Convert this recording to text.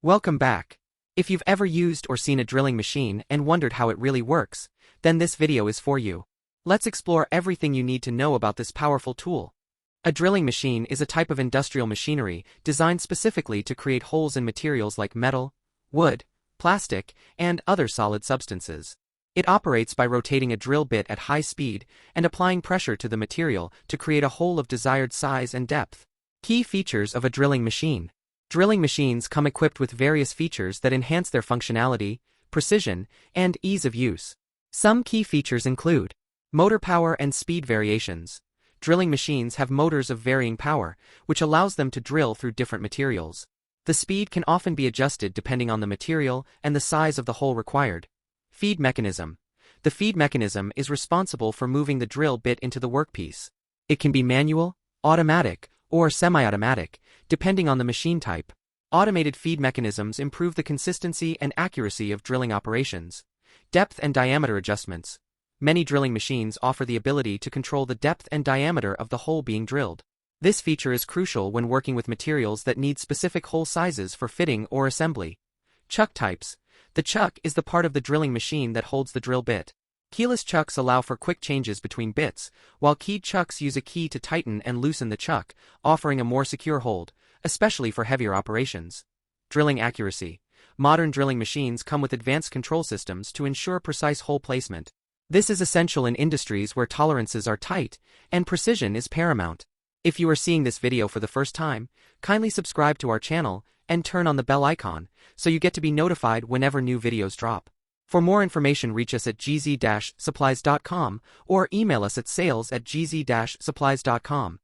Welcome back. If you've ever used or seen a drilling machine and wondered how it really works, then this video is for you. Let's explore everything you need to know about this powerful tool. A drilling machine is a type of industrial machinery designed specifically to create holes in materials like metal, wood, plastic, and other solid substances. It operates by rotating a drill bit at high speed and applying pressure to the material to create a hole of desired size and depth. Key features of a drilling machine. Drilling machines come equipped with various features that enhance their functionality, precision, and ease of use. Some key features include motor power and speed variations. Drilling machines have motors of varying power, which allows them to drill through different materials. The speed can often be adjusted depending on the material and the size of the hole required. Feed mechanism. The feed mechanism is responsible for moving the drill bit into the workpiece. It can be manual, automatic, or semi-automatic, depending on the machine type. Automated feed mechanisms improve the consistency and accuracy of drilling operations. Depth and diameter adjustments. Many drilling machines offer the ability to control the depth and diameter of the hole being drilled. This feature is crucial when working with materials that need specific hole sizes for fitting or assembly. Chuck types. The chuck is the part of the drilling machine that holds the drill bit. Keyless chucks allow for quick changes between bits, while keyed chucks use a key to tighten and loosen the chuck, offering a more secure hold, especially for heavier operations. Drilling accuracy. Modern drilling machines come with advanced control systems to ensure precise hole placement. This is essential in industries where tolerances are tight and precision is paramount. If you are seeing this video for the first time, kindly subscribe to our channel and turn on the bell icon so you get to be notified whenever new videos drop. For more information, reach us at gz-supplies.com or email us at sales@gz-supplies.com.